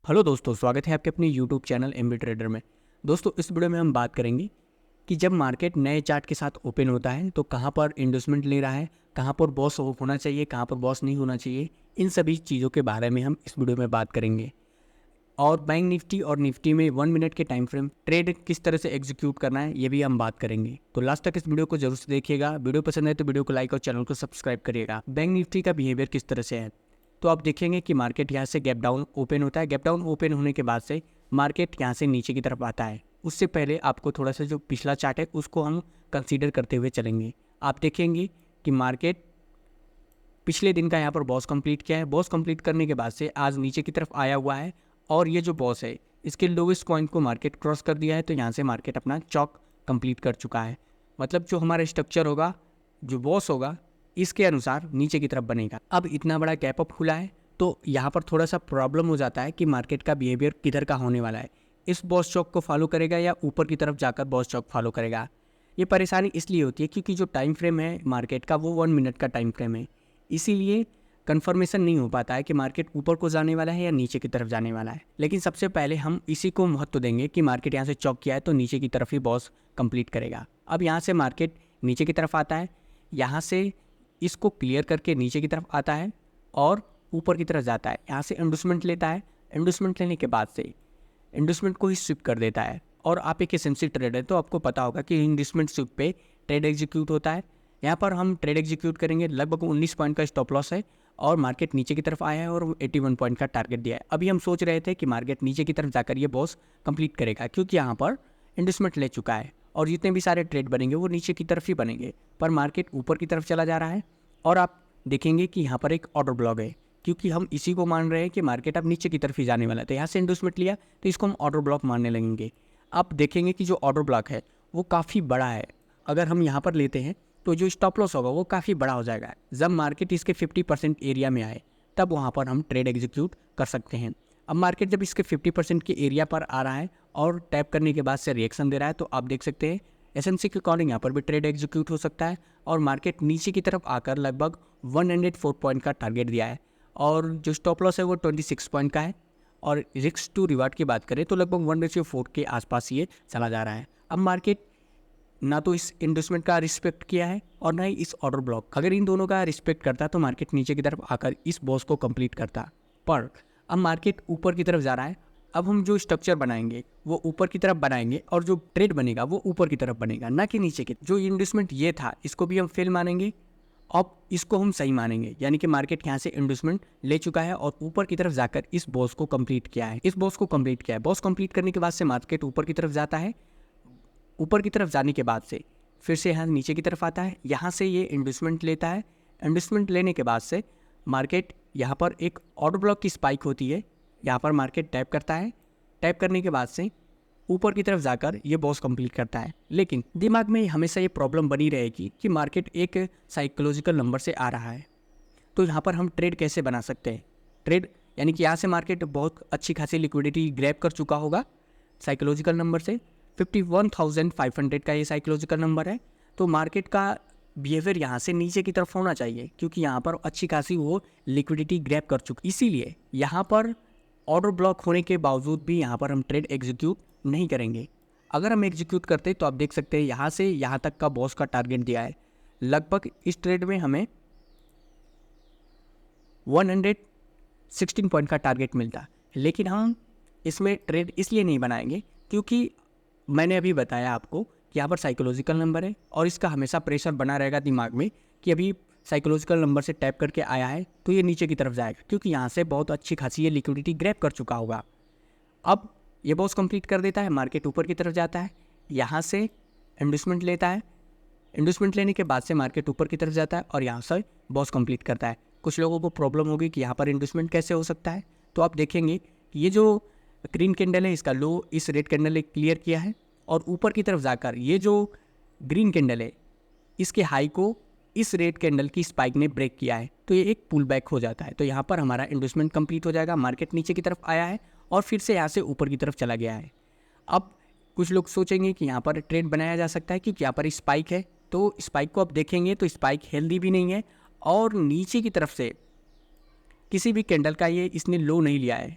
Hello दोस्तों, स्वागत है आपके अपने यूट्यूब चैनल एमबी ट्रेडर में। दोस्तों, इस वीडियो में हम बात करेंगे कि जब मार्केट नए चार्ट के साथ ओपन होता है तो कहां पर इंडोसमेंट ले रहा है, कहां पर बॉस होना चाहिए, कहां पर बॉस नहीं होना चाहिए। इन सभी चीज़ों के बारे में हम इस वीडियो में बात करेंगे। और बैंक निफ्टी और निफ्टी में 1 मिनट के टाइम फ्रेम ट्रेड किस तरह से एग्जीक्यूट करना है, ये भी हम बात करेंगे। तो लास्ट तक इस वीडियो को जरूर से देखिएगा। वीडियो पसंद है तो वीडियो को लाइक और चैनल को सब्सक्राइब करिएगा। बैंक निफ्टी का बिहेवियर किस तरह से है, तो आप देखेंगे कि मार्केट यहाँ से गैप डाउन ओपन होता है। गैप डाउन ओपन होने के बाद से मार्केट यहाँ से नीचे की तरफ आता है। उससे पहले आपको थोड़ा सा जो पिछला चार्ट है उसको हम कंसीडर करते हुए चलेंगे। आप देखेंगे कि मार्केट पिछले दिन का यहाँ पर बॉस कंप्लीट किया है। बॉस कंप्लीट करने के बाद से आज नीचे की तरफ आया हुआ है और ये जो बॉस है इसके लोवेस्ट पॉइंट को मार्केट क्रॉस कर दिया है। तो यहाँ से मार्केट अपना चौक कंप्लीट कर चुका है। मतलब जो हमारा स्ट्रक्चर होगा, जो बॉस होगा, इसके अनुसार नीचे की तरफ बनेगा। अब इतना बड़ा गैप अप खुला है तो यहाँ पर थोड़ा सा प्रॉब्लम हो जाता है कि मार्केट का बिहेवियर किधर का होने वाला है। इस बॉस चौक को फॉलो करेगा या ऊपर की तरफ जाकर बॉस चौक फॉलो करेगा। ये परेशानी इसलिए होती है क्योंकि जो टाइम फ्रेम है मार्केट का वो 1 मिनट का टाइम फ्रेम है। इसीलिए कंफर्मेशन नहीं हो पाता है कि मार्केट ऊपर को जाने वाला है या नीचे की तरफ जाने वाला है। लेकिन सबसे पहले हम इसी को महत्व देंगे कि मार्केट यहाँ से चौक किया है तो नीचे की तरफ ही बॉस कंप्लीट करेगा। अब यहाँ से मार्केट नीचे की तरफ आता है, यहाँ से इसको क्लियर करके नीचे की तरफ आता है और ऊपर की तरफ जाता है। यहाँ से इंडोसमेंट लेता है। इंडोसमेंट लेने के बाद से इंडोसमेंट को ही स्विप कर देता है। और आप एक एसएमसी ट्रेडर है तो आपको पता होगा कि इंडोसमेंट स्विप पे ट्रेड एग्जीक्यूट होता है। यहाँ पर हम ट्रेड एग्जीक्यूट करेंगे। लगभग 19 पॉइंट का स्टॉप लॉस है और मार्केट नीचे की तरफ आया है और 81 पॉइंट का टारगेट दिया है। अभी हम सोच रहे थे कि मार्केट नीचे की तरफ जाकर ये बॉस कंप्लीट करेगा क्योंकि यहाँ पर इंडोसमेंट ले चुका है और जितने भी सारे ट्रेड बनेंगे वो नीचे की तरफ ही बनेंगे। पर मार्केट ऊपर की तरफ चला जा रहा है और आप देखेंगे कि यहाँ पर एक ऑर्डर ब्लॉक है क्योंकि हम इसी को मान रहे हैं कि मार्केट अब नीचे की तरफ ही जाने वाला है। तो यहाँ से इंडोसमेंट लिया तो इसको हम ऑर्डर ब्लॉक मानने लगेंगे। आप देखेंगे कि जो ऑर्डर ब्लॉक है वो काफ़ी बड़ा है। अगर हम यहाँ पर लेते हैं तो जो स्टॉप लॉस होगा वो काफ़ी बड़ा हो जाएगा। जब मार्केट इसके 50% एरिया में आए तब वहाँ पर हम ट्रेड एग्जीक्यूट कर सकते हैं। अब मार्केट जब इसके 50% के एरिया पर आ रहा है और टैप करने के बाद से रिएक्शन दे रहा है तो आप देख सकते हैं एसएमसी के अकॉर्डिंग यहाँ पर भी ट्रेड एग्जीक्यूट हो सकता है और मार्केट नीचे की तरफ आकर लगभग 104 पॉइंट का टारगेट दिया है और जो स्टॉप लॉस है वो 26 पॉइंट का है। और रिस्क टू रिवार्ड की बात करें तो लगभग 1/4 के आसपास ये चला जा रहा है। अब मार्केट ना तो इस इन्वेस्टमेंट का रिस्पेक्ट किया है और ना ही इस ऑर्डर ब्लॉक। अगर इन दोनों का रिस्पेक्ट करता तो मार्केट नीचे की तरफ आकर इस बॉस को कंप्लीट करता। पर अब मार्केट ऊपर की तरफ जा रहा है। अब हम जो स्ट्रक्चर बनाएंगे वो ऊपर की तरफ बनाएंगे और जो ट्रेड बनेगा वो ऊपर की तरफ बनेगा, ना कि नीचे की। जो इन्वेस्टमेंट ये था इसको भी हम फेल मानेंगे, अब इसको हम सही मानेंगे। यानी कि मार्केट यहाँ से इन्वेस्टमेंट ले चुका है और ऊपर की तरफ जाकर इस बॉस को कंप्लीट किया है। इस बॉस को कंप्लीट किया है। बॉस कंप्लीट करने के बाद से मार्केट ऊपर की तरफ जाता है। ऊपर की तरफ जाने के बाद से फिर से यहाँ नीचे की तरफ आता है। यहाँ से ये इन्वेस्टमेंट लेता है। इन्वेस्टमेंट लेने के बाद से मार्केट यहाँ पर एक ऑर्डर ब्लॉक की स्पाइक होती है। यहाँ पर मार्केट टैप करता है। टैप करने के बाद से ऊपर की तरफ जाकर ये बॉस कंप्लीट करता है। लेकिन दिमाग में हमेशा ये प्रॉब्लम बनी रहेगी कि मार्केट एक साइकोलॉजिकल नंबर से आ रहा है तो यहाँ पर हम ट्रेड कैसे बना सकते हैं। ट्रेड यानी कि यहाँ से मार्केट बहुत अच्छी खासी लिक्विडिटी ग्रैब कर चुका होगा साइकोलॉजिकल नंबर से। 51,500 का ये साइकोलॉजिकल नंबर है। तो मार्केट का बिहेवियर यहाँ से नीचे की तरफ होना चाहिए क्योंकि यहाँ पर अच्छी खासी वो लिक्विडिटी ग्रैब कर चुकी। इसीलिए यहाँ पर ऑर्डर ब्लॉक होने के बावजूद भी यहाँ पर हम ट्रेड एग्जीक्यूट नहीं करेंगे। अगर हम एग्जीक्यूट करते तो आप देख सकते हैं यहाँ से यहाँ तक का बॉस का टारगेट दिया है। लगभग इस ट्रेड में हमें 116 पॉइंट का टारगेट मिलता। लेकिन हम इसमें ट्रेड इसलिए नहीं बनाएंगे क्योंकि मैंने अभी बताया आपको कि यहाँ पर साइकोलॉजिकल नंबर है और इसका हमेशा प्रेशर बना रहेगा दिमाग में कि अभी साइकोलॉजिकल नंबर से टैप करके आया है तो ये नीचे की तरफ जाएगा क्योंकि यहाँ से बहुत अच्छी खासी ये लिक्विडिटी ग्रैब कर चुका होगा। अब ये बॉस कंप्लीट कर देता है। मार्केट ऊपर की तरफ जाता है। यहाँ से इन्वेस्टमेंट लेता है। इन्वेस्टमेंट लेने के बाद से मार्केट ऊपर की तरफ जाता है और यहाँ से बॉस कंप्लीट करता है। कुछ लोगों को प्रॉब्लम होगी कि यहाँ पर इन्वेस्टमेंट कैसे हो सकता है। तो आप देखेंगे ये जो ग्रीन कैंडल है इसका लो इस रेड कैंडल ने क्लियर किया है और ऊपर की तरफ जाकर ये जो ग्रीन कैंडल है इसके हाई को इस रेड कैंडल की स्पाइक ने ब्रेक किया है। तो ये एक पुल बैक हो जाता है। तो यहाँ पर हमारा इन्वेस्टमेंट कंप्लीट हो जाएगा। मार्केट नीचे की तरफ आया है और फिर से यहाँ से ऊपर की तरफ चला गया है। अब कुछ लोग सोचेंगे कि यहाँ पर ट्रेड बनाया जा सकता है क्योंकि यहाँ पर स्पाइक है। तो स्पाइक को आप देखेंगे तो स्पाइक हेल्दी भी नहीं है और नीचे की तरफ से किसी भी कैंडल का ये इसने लो नहीं लिया है।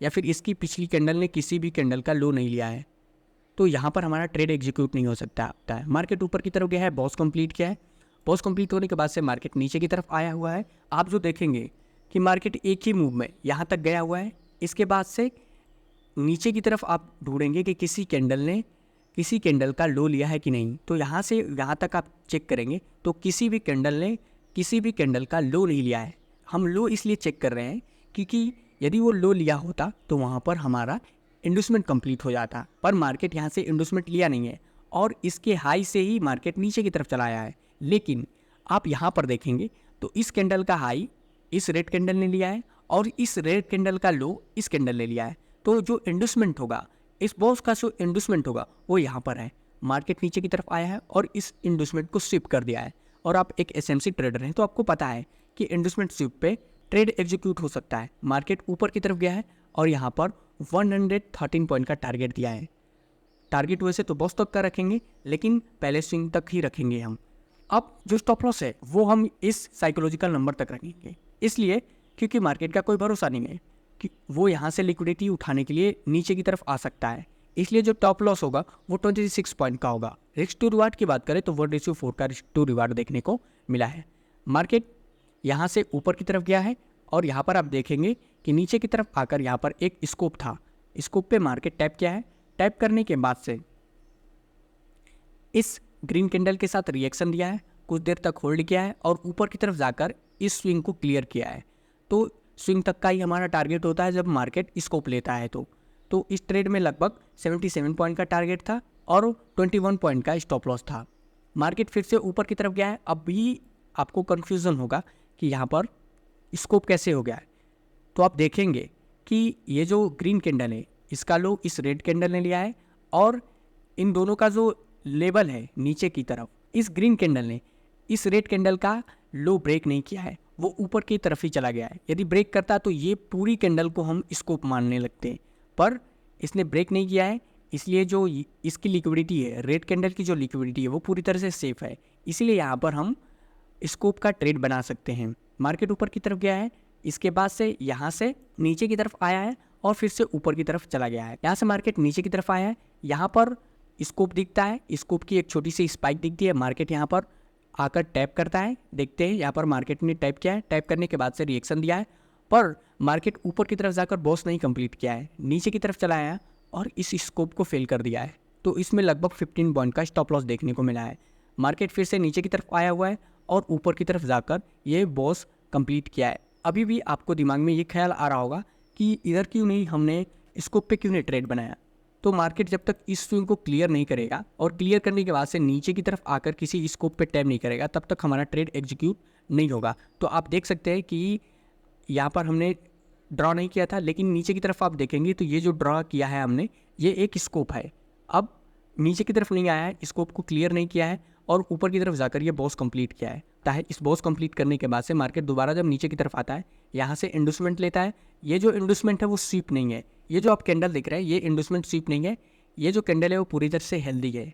या फिर इसकी पिछली कैंडल ने किसी भी कैंडल का लो नहीं लिया है, तो यहाँ पर हमारा ट्रेड एग्जीक्यूट नहीं हो सकता है। मार्केट ऊपर की तरफ गया है, बॉस कंप्लीट किया है, बॉस कंप्लीट होने के बाद से मार्केट नीचे की तरफ आया हुआ है। आप जो देखेंगे कि मार्केट एक ही मूव में यहाँ तक गया हुआ है, इसके बाद से नीचे की तरफ आप ढूंढेंगे कि किसी कैंडल ने किसी कैंडल का लो लिया है कि नहीं। तो यहाँ से यहाँ तक आप चेक करेंगे तो किसी भी कैंडल ने किसी भी कैंडल का लो नहीं लिया है। हम लो इसलिए चेक कर रहे हैं क्योंकि यदि वो लो लिया होता तो वहाँ पर हमारा इंडूसमेंट कंप्लीट हो जाता, पर मार्केट यहाँ से इंडूसमेंट लिया नहीं है और इसके हाई से ही मार्केट नीचे की तरफ चला आया है। लेकिन आप यहाँ पर देखेंगे तो इस कैंडल का हाई इस रेड कैंडल ने लिया है और इस रेड कैंडल का लो इस कैंडल ने लिया है। तो जो इंडूसमेंट होगा, इस बॉस का जो इंडूसमेंट होगा वो यहाँ पर है। मार्केट नीचे की तरफ आया है और इस इंडूसमेंट को स्विप कर दिया है। और आप एक एसएमसी ट्रेडर हैं तो आपको पता है कि इंडूसमेंट स्विप पे ट्रेड एग्जीक्यूट हो सकता है। मार्केट ऊपर की तरफ गया है और यहाँ पर 113 पॉइंट का टारगेट दिया है। टारगेट वैसे तो बॉस तक का रखेंगे लेकिन पहले स्विंग तक ही रखेंगे हम। अब जो स्टॉप लॉस है वो हम इस साइकोलॉजिकल नंबर तक रखेंगे, इसलिए क्योंकि मार्केट का कोई भरोसा नहीं है कि वो यहाँ से लिक्विडिटी उठाने के लिए नीचे की तरफ आ सकता है। इसलिए जो टॉप लॉस होगा वो 26 पॉइंट का होगा। रिस्क टू रिवार्ड की बात करें तो 1:4 का रिस्क टू रिवार्ड देखने को मिला है। मार्केट यहाँ से ऊपर की तरफ गया है और यहाँ पर आप देखेंगे कि नीचे की तरफ आकर यहाँ पर एक स्कोप था, स्कोप पे मार्केट टैप किया है। टैप करने के बाद से इस ग्रीन कैंडल के साथ रिएक्शन दिया है, कुछ देर तक होल्ड किया है और ऊपर की तरफ जाकर इस स्विंग को क्लियर किया है। तो स्विंग तक का ही हमारा टारगेट होता है जब मार्केट स्कोप लेता है। तो इस ट्रेड में लगभग 77 पॉइंट का टारगेट था और 21 पॉइंट का स्टॉप लॉस था। मार्केट फिर से ऊपर की तरफ गया है। अब भी आपको कन्फ्यूज़न होगा कि यहाँ पर स्कोप कैसे हो गया है। तो आप देखेंगे कि ये जो ग्रीन कैंडल है इसका लो इस रेड कैंडल ने लिया है और इन दोनों का जो लेवल है नीचे की तरफ, इस ग्रीन कैंडल ने इस रेड कैंडल का लो ब्रेक नहीं किया है, वो ऊपर की तरफ ही चला गया है। यदि ब्रेक करता तो ये पूरी कैंडल को हम स्कोप मानने लगते हैं, पर इसने ब्रेक नहीं किया है, इसलिए जो इसकी लिक्विडिटी है, रेड कैंडल की जो लिक्विडिटी है वो पूरी तरह से सेफ है। इसीलिए यहाँ पर हम स्कोप का ट्रेड बना सकते हैं। मार्केट ऊपर की तरफ गया है, इसके बाद से यहाँ से नीचे की तरफ आया है और फिर से ऊपर की तरफ चला गया है। यहाँ से मार्केट नीचे की तरफ आया है, यहाँ पर स्कोप दिखता है, स्कोप की एक छोटी सी स्पाइक दिखती है। मार्केट यहाँ पर आकर टैप करता है, देखते हैं यहाँ पर मार्केट ने टैप किया है। टैप करने के बाद से रिएक्शन दिया है, पर मार्केट ऊपर की तरफ जाकर बॉस नहीं कंप्लीट किया है, नीचे की तरफ चला आया और इस स्कोप को फेल कर दिया है। तो इसमें लगभग 15 पॉइंट का स्टॉप लॉस देखने को मिला है। मार्केट फिर से नीचे की तरफ आया हुआ है और ऊपर की तरफ जाकर ये बॉस कंप्लीट किया है। अभी भी आपको दिमाग में ये ख्याल आ रहा होगा कि इधर क्यों नहीं हमने स्कोप पे क्यों नहीं ट्रेड बनाया। तो मार्केट जब तक इस स्विंग को क्लियर नहीं करेगा और क्लियर करने के बाद से नीचे की तरफ आकर किसी स्कोप पे टैप नहीं करेगा, तब तक हमारा ट्रेड एग्जीक्यूट नहीं होगा। तो आप देख सकते हैं कि यहाँ पर हमने ड्रॉ नहीं किया था, लेकिन नीचे की तरफ आप देखेंगे तो ये जो ड्रॉ किया है हमने, ये एक स्कोप है। अब नीचे की तरफ नहीं आया है, स्कोप को क्लियर नहीं किया है और ऊपर की तरफ जाकर ये बॉस कंप्लीट किया है। इस बॉस कंप्लीट करने के बाद से मार्केट दोबारा जब नीचे की तरफ आता है, यहाँ से इंडूसमेंट लेता है। ये जो इंडूसमेंट है वो स्वीप नहीं है, ये जो आप कैंडल दिख रहे हैं ये इंडूसमेंट स्वीप नहीं है, ये जो कैंडल है वो पूरी तरह से हेल्दी है।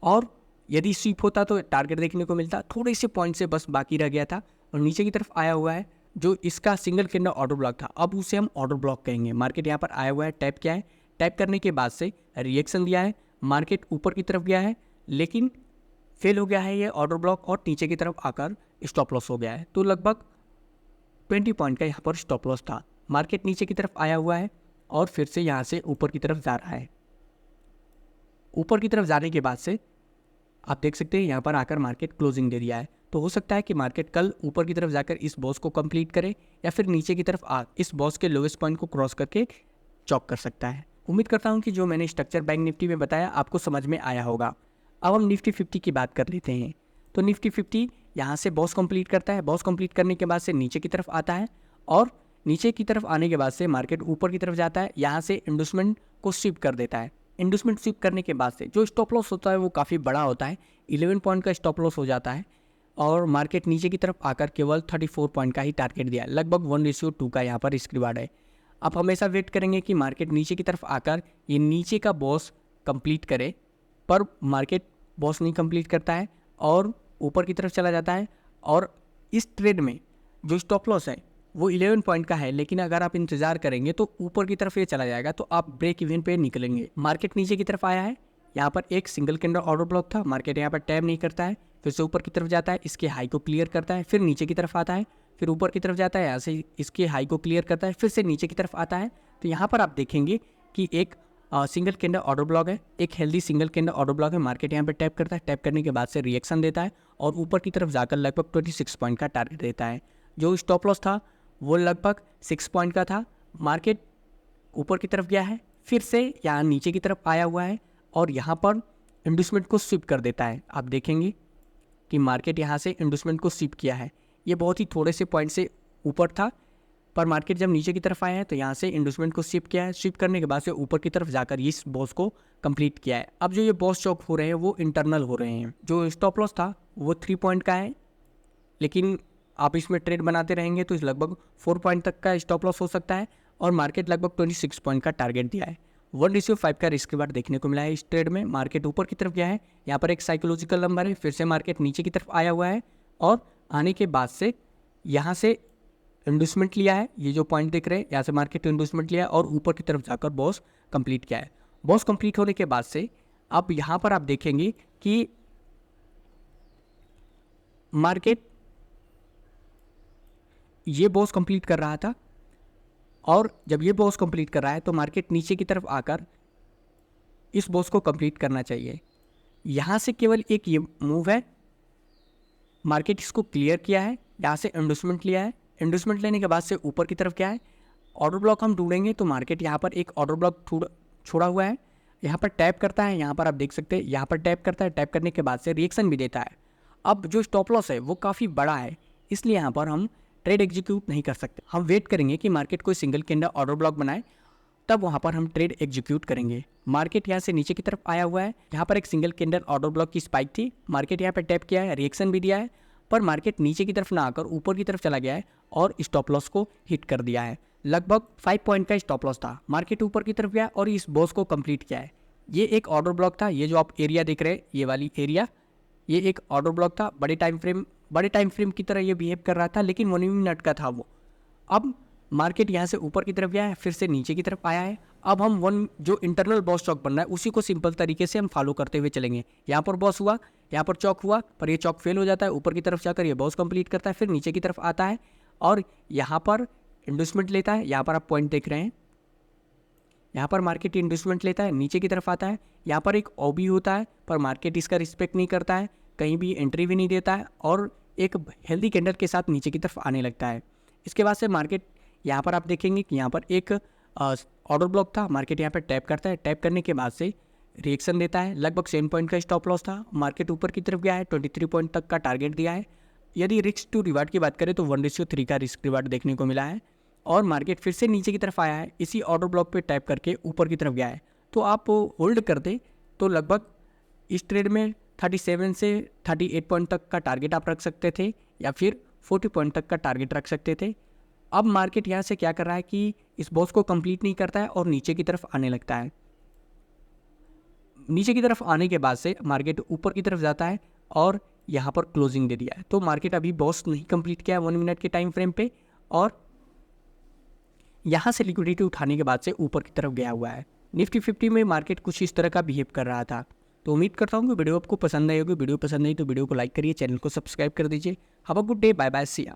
और यदि स्वीप होता तो टारगेट देखने को मिलता, थोड़े से पॉइंट से बस बाकी रह गया था और नीचे की तरफ आया हुआ है। जो इसका सिंगल कैंडल ऑर्डर ब्लॉक था, अब उसे हम ऑर्डर ब्लॉक कहेंगे। मार्केट यहाँ पर आया हुआ है, टैप किया है, टैप करने के बाद से रिएक्शन दिया है, मार्केट ऊपर की तरफ गया है लेकिन फेल हो गया है ये ऑर्डर ब्लॉक और नीचे की तरफ आकर स्टॉप लॉस हो गया है। तो लगभग 20 पॉइंट का यहाँ पर स्टॉप लॉस था। मार्केट नीचे की तरफ आया हुआ है और फिर से यहाँ से ऊपर की तरफ जा रहा है। ऊपर की तरफ जाने के बाद से आप देख सकते हैं यहाँ पर आकर मार्केट क्लोजिंग दे दिया है। तो हो सकता है कि मार्केट कल ऊपर की तरफ जाकर इस बॉस को कंप्लीट करे या फिर नीचे की तरफ इस बॉस के लोवेस्ट पॉइंट को क्रॉस करके चॉक कर सकता है। उम्मीद करता हूँ कि जो मैंने स्ट्रक्चर बैंक निफ्टी में बताया आपको समझ में आया होगा। अब हम निफ्टी 50 की बात कर लेते हैं। तो निफ्टी 50 यहाँ से बॉस कंप्लीट करता है, बॉस कंप्लीट करने के बाद से नीचे की तरफ आता है और नीचे की तरफ आने के बाद से मार्केट ऊपर की तरफ जाता है, यहाँ से इंडूसमेंट को स्वीप कर देता है। इंडूसमेंट स्वीप करने के बाद से जो स्टॉप लॉस होता है वो काफ़ी बड़ा होता है, 11 पॉइंट का स्टॉप लॉस हो जाता है और मार्केट नीचे की तरफ आकर केवल 34 पॉइंट का ही टारगेट दिया है। लगभग 1:2 का यहाँ पर रिस्क रिवार्ड है। आप हमेशा वेट करेंगे कि मार्केट नीचे की तरफ आकर ये नीचे का बॉस कंप्लीट करे, पर मार्केट बॉस नहीं कंप्लीट करता है और ऊपर की तरफ चला जाता है। और इस ट्रेड में जो स्टॉप लॉस है वो 11 पॉइंट का है, लेकिन अगर आप इंतजार करेंगे तो ऊपर की तरफ ये चला जाएगा, तो आप ब्रेक इवन पे निकलेंगे। मार्केट नीचे की तरफ आया है, यहाँ पर एक सिंगल कैंडल ऑर्डर ब्लॉक था, मार्केट यहाँ पर टैप नहीं करता है, फिर से ऊपर की तरफ जाता है, इसके हाई को क्लियर करता है, फिर नीचे की तरफ आता है, फिर ऊपर की तरफ जाता है, यहाँ से इसके हाई को क्लियर करता है, फिर से नीचे की तरफ आता है। तो यहाँ पर आप देखेंगे कि एक सिंगल कैंडल ऑर्डर ब्लॉक है, एक healthy single candle order block है। मार्केट यहाँ पे टैप करता है, टैप करने के बाद से रिएक्शन देता है और ऊपर की तरफ जाकर लगभग 26 पॉइंट का टारगेट देता है। जो स्टॉप लॉस था वो लगभग 6 पॉइंट का था। मार्केट ऊपर की तरफ गया है, फिर से यहाँ नीचे की तरफ आया हुआ है और यहाँ पर इंड्यूसमेंट को स्विप कर देता है। आप देखेंगे कि मार्केट यहाँ से इंड्यूसमेंट को स्विप किया है। ये बहुत ही थोड़े से पॉइंट से ऊपर था, पर मार्केट जब नीचे की तरफ आया है तो यहाँ से इंड्यूसमेंट को स्विप किया है। स्विप करने के बाद से ऊपर की तरफ जाकर इस बॉस को कंप्लीट किया है। अब जो ये बॉस चौक हो रहे हैं वो इंटरनल हो रहे हैं। जो स्टॉप लॉस था वो 3 पॉइंट का है, लेकिन आप इसमें ट्रेड बनाते रहेंगे तो लगभग 4 पॉइंट तक का स्टॉप लॉस हो सकता है और मार्केट लगभग 26 पॉइंट का टारगेट दिया है। 1:5 का रिस्क रिवार्ड देखने को मिला है इस ट्रेड में। मार्केट ऊपर की तरफ गया है, यहाँ पर एक साइकोलॉजिकल नंबर है, फिर से मार्केट नीचे की तरफ आया हुआ है और आने के बाद से यहाँ से इंड्यूसमेंट लिया है। ये जो पॉइंट दिख रहे हैं यहाँ से मार्केट इंड्यूसमेंट लिया है और ऊपर की तरफ जाकर बॉस कंप्लीट किया है। बॉस कंप्लीट होने के बाद से अब यहाँ पर आप देखेंगे कि मार्केट ये बॉस कंप्लीट कर रहा था और जब ये बॉस कंप्लीट कर रहा है तो मार्केट नीचे की तरफ आकर इस बॉस को कंप्लीट करना चाहिए। यहाँ से केवल एक ये मूव है, मार्केट इसको क्लियर किया है, यहाँ से इंड्यूसमेंट लिया है। इंड्यूसमेंट लेने के बाद से ऊपर की तरफ क्या है, ऑर्डर ब्लॉक हम ढूंढेंगे तो मार्केट यहाँ पर एक ऑर्डर ब्लॉक छोड़ा हुआ है, यहाँ पर टैप करता है। यहाँ पर आप देख सकते हैं यहाँ पर टैप करता है, टैप करने के बाद से रिएक्शन भी देता है। अब जो स्टॉप लॉस है वो काफ़ी बड़ा है, इसलिए यहाँ पर हम ट्रेड एग्जीक्यूट नहीं कर सकते। हम वेट करेंगे कि मार्केट कोई सिंगल कैंडल ऑर्डर ब्लॉक बनाए, तब वहाँ पर हम ट्रेड एग्जीक्यूट करेंगे। मार्केट यहाँ से नीचे की तरफ आया हुआ है, यहाँ पर एक सिंगल कैंडल ऑर्डर ब्लॉक की स्पाइक थी, मार्केट यहाँ पर टैप किया है, रिएक्शन भी दिया है, पर मार्केट नीचे की तरफ ना आकर ऊपर की तरफ चला गया है और स्टॉप लॉस को हिट कर दिया है। लगभग 5 पॉइंट का स्टॉप लॉस था। मार्केट ऊपर की तरफ गया और इस बॉस को कंप्लीट किया है। ये एक ऑर्डर ब्लॉक था, ये जो आप एरिया देख रहे हैं ये वाली एरिया, ये एक ऑर्डर ब्लॉक था। बड़े टाइम फ्रेम की तरह ये बिहेव कर रहा था, लेकिन 1 मिनट का था वो। अब मार्केट यहाँ से ऊपर की तरफ गया है, फिर से नीचे की तरफ आया है। अब हम जो इंटरनल बॉस चौक बन रहा है उसी को सिंपल तरीके से हम फॉलो करते हुए चलेंगे। यहाँ पर बॉस हुआ, यहाँ पर चौक हुआ, पर ये चौक फेल हो जाता है, ऊपर की तरफ जाकर ये बॉस कंप्लीट करता है, फिर नीचे की तरफ आता है और यहाँ पर इंड्यूसमेंट लेता है। यहाँ पर आप पॉइंट देख रहे हैं, यहाँ पर मार्केट इंड्यूसमेंट लेता है, नीचे की तरफ आता है। यहाँ पर एक ओबी होता है, पर मार्केट इसका रिस्पेक्ट नहीं करता है, कहीं भी एंट्री भी नहीं देता है और एक हेल्दी कैंडल के साथ नीचे की तरफ आने लगता है। इसके बाद से मार्केट यहाँ पर आप देखेंगे कि यहाँ पर एक ऑर्डर ब्लॉक था, मार्केट यहाँ पर टैप करता है, टैप करने के बाद से रिएक्शन देता है। लगभग 7 पॉइंट का स्टॉप लॉस था, मार्केट ऊपर की तरफ गया है, 23 पॉइंट तक का टारगेट दिया है। यदि रिस्क टू रिवार्ड की बात करें तो 1:3 का रिस्क रिवार्ड देखने को मिला है और मार्केट फिर से नीचे की तरफ आया है, इसी ऑर्डर ब्लॉक पे टैप करके ऊपर की तरफ गया है। तो आप होल्ड कर दे तो लगभग इस ट्रेड में 37 से 38 पॉइंट तक का टारगेट आप रख सकते थे या फिर 40 पॉइंट तक का टारगेट रख सकते थे। अब मार्केट यहाँ से क्या कर रहा है कि इस बॉस को कंप्लीट नहीं करता है और नीचे की तरफ आने लगता है। नीचे की तरफ आने के बाद से मार्केट ऊपर की तरफ जाता है और यहाँ पर क्लोजिंग दे दिया है। तो मार्केट अभी बॉस नहीं कंप्लीट किया 1 मिनट के टाइम फ्रेम पे और यहाँ से लिक्विडिटी उठाने के बाद से ऊपर की तरफ गया हुआ है। निफ्टी 50 में मार्केट कुछ इस तरह का बिहेव कर रहा था। तो उम्मीद करता हूँ कि वीडियो आपको पसंद आई होगी। वीडियो पसंद आई तो वीडियो को लाइक करिए, चैनल को सब्सक्राइब कर दीजिए। Have a good day, bye bye, see या।